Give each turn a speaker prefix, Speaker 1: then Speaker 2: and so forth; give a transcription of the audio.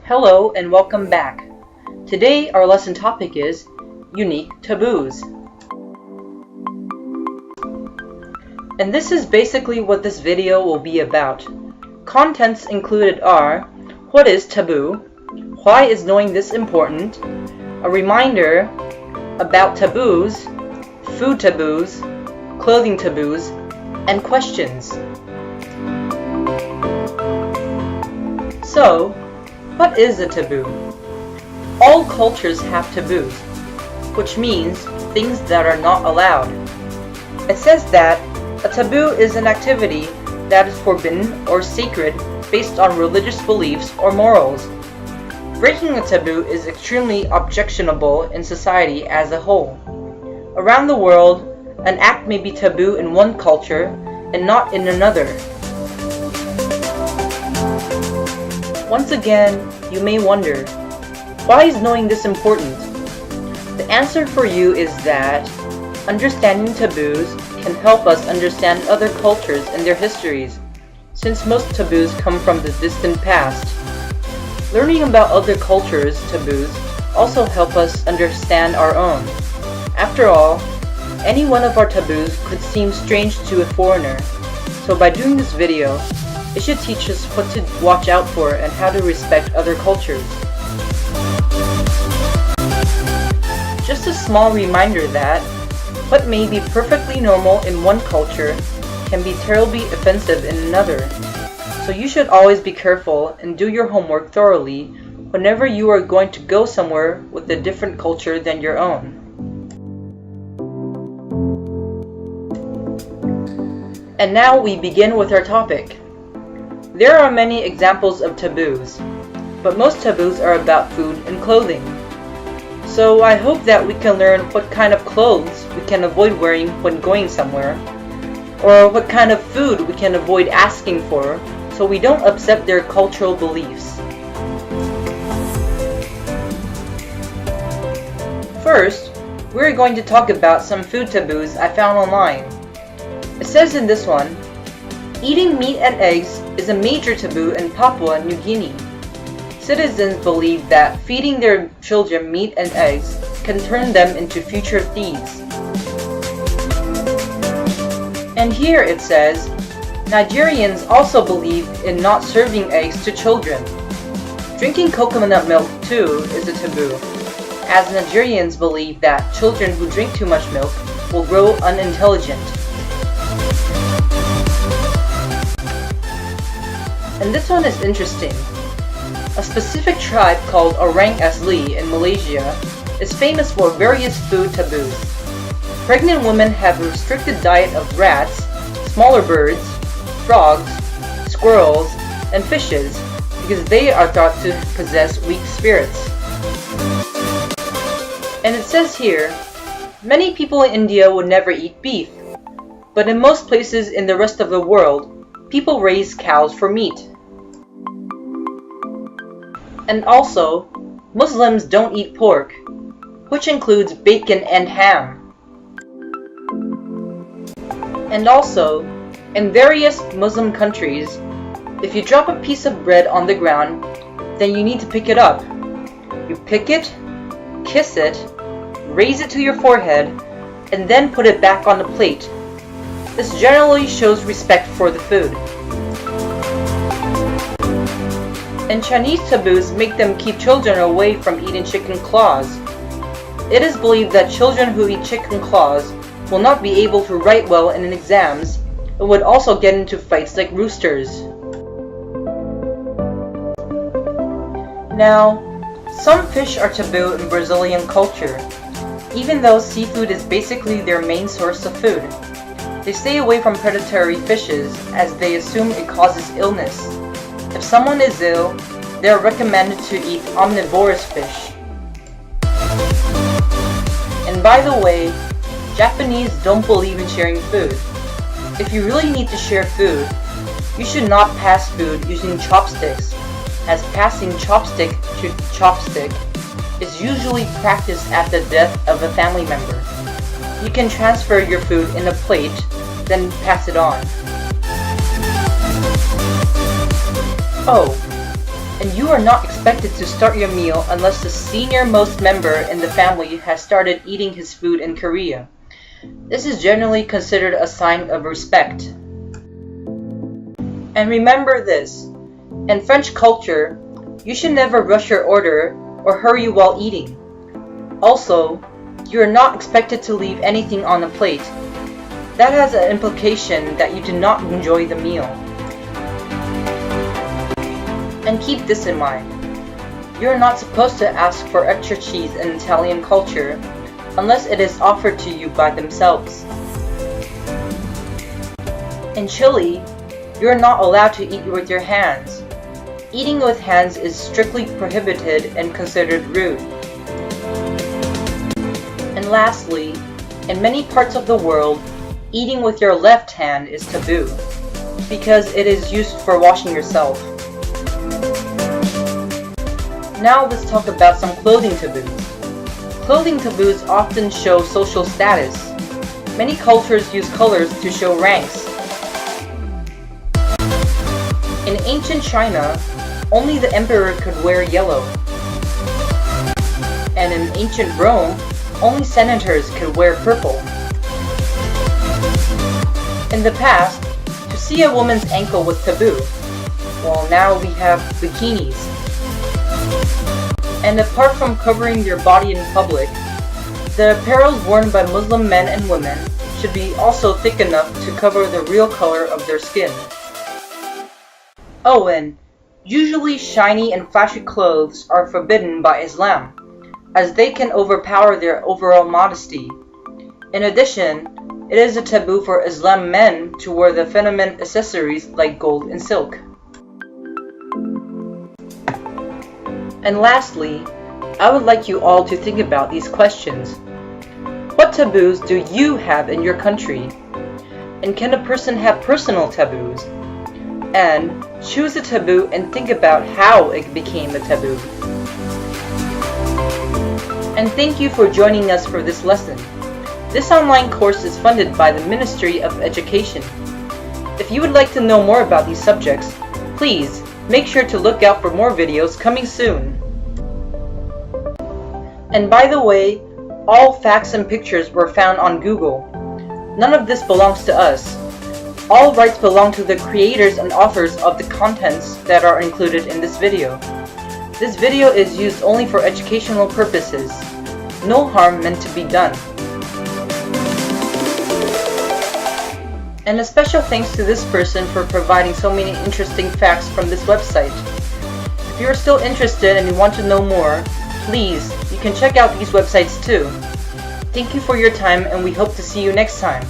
Speaker 1: Hello and welcome back. Today our lesson topic is Unique Taboos. And this is basically what this video will be about. Contents included are: what is taboo? Why is knowing this important? A reminder about taboos, food taboos, clothing taboos, and questions. So, what is a taboo? All cultures have taboos, which means things that are not allowed. It says that a taboo is an activity that is forbidden or sacred based on religious beliefs or morals. Breaking a taboo is extremely objectionable in society as a whole. Around the world, an act may be taboo in one culture and not in another. Once again, you may wonder, why is knowing this important? The answer for you is that understanding taboos can help us understand other cultures and their histories, since most taboos come from the distant past. Learning about other cultures' taboos also help us understand our own. After all, any one of our taboos could seem strange to a foreigner, so by doing this video, it should teach us what to watch out for and how to respect other cultures. Just a small reminder that what may be perfectly normal in one culture can be terribly offensive in another. So you should always be careful and do your homework thoroughly whenever you are going to go somewhere with a different culture than your own. And now we begin with our topic. There are many examples of taboos, but most taboos are about food and clothing. So I hope that we can learn what kind of clothes we can avoid wearing when going somewhere, or what kind of food we can avoid asking for so we don't upset their cultural beliefs. First, we're going to talk about some food taboos I found online. It says in this one, eating meat and eggs is a major taboo in Papua New Guinea. Citizens believe that feeding their children meat and eggs can turn them into future thieves. And here it says, Nigerians also believe in not serving eggs to children. Drinking coconut milk too is a taboo, as Nigerians believe that children who drink too much milk will grow unintelligent. And this one is interesting. A specific tribe called Orang Asli in Malaysia is famous for various food taboos. Pregnant women have a restricted diet of rats, smaller birds, frogs, squirrels, and fishes because they are thought to possess weak spirits. And it says here, many people in India would never eat beef, but in most places in the rest of the world, people raise cows for meat. And also, Muslims don't eat pork, which includes bacon and ham. And also, in various Muslim countries, if you drop a piece of bread on the ground, then you need to pick it up. You pick it, kiss it, raise it to your forehead, and then put it back on the plate. This generally shows respect for the food. And Chinese taboos make them keep children away from eating chicken claws. It is believed that children who eat chicken claws will not be able to write well in exams and would also get into fights like roosters. Now, some fish are taboo in Brazilian culture, even though seafood is basically their main source of food. They stay away from predatory fishes as they assume it causes illness. If someone is ill, they are recommended to eat omnivorous fish. And by the way, Japanese don't believe in sharing food. If you really need to share food, you should not pass food using chopsticks, as passing chopstick to chopstick is usually practiced at the death of a family member. You can transfer your food in a plate, then pass it on. Oh, And you are not expected to start your meal unless the senior-most member in the family has started eating his food in Korea. This is generally considered a sign of respect. And remember this, in French culture, you should never rush your order or hurry while eating. Also, you are not expected to leave anything on the plate. That has an implication that you do not enjoy the meal. And keep this in mind. You are not supposed to ask for extra cheese in Italian culture unless it is offered to you by themselves. In Chile, you are not allowed to eat with your hands. Eating with hands is strictly prohibited and considered rude. And lastly, in many parts of the world, eating with your left hand is taboo because it is used for washing yourself. Now let's talk about some clothing taboos. Clothing taboos often show social status. Many cultures use colors to show ranks. In ancient China, only the emperor could wear yellow. And in ancient Rome, only senators could wear purple. In the past, to see a woman's ankle was taboo, while now we have bikinis. And apart from covering your body in public, the apparel worn by Muslim men and women should be also thick enough to cover the real color of their skin. Oh, and usually shiny and flashy clothes are forbidden by Islam, as they can overpower their overall modesty. In addition, it is a taboo for Islam men to wear the feminine accessories like gold and silk. And lastly, I would like you all to think about these questions. What taboos do you have in your country? And can a person have personal taboos? And choose a taboo and think about how it became a taboo. And thank you for joining us for this lesson. This online course is funded by the Ministry of Education. If you would like to know more about these subjects, please make sure to look out for more videos coming soon. And by the way, all facts and pictures were found on Google. None of this belongs to us. All rights belong to the creators and authors of the contents that are included in this video. This video is used only for educational purposes. No harm meant to be done. And a special thanks to this person for providing so many interesting facts from this website. If you are still interested and you want to know more, please, you can check out these websites too. Thank you for your time and we hope to see you next time.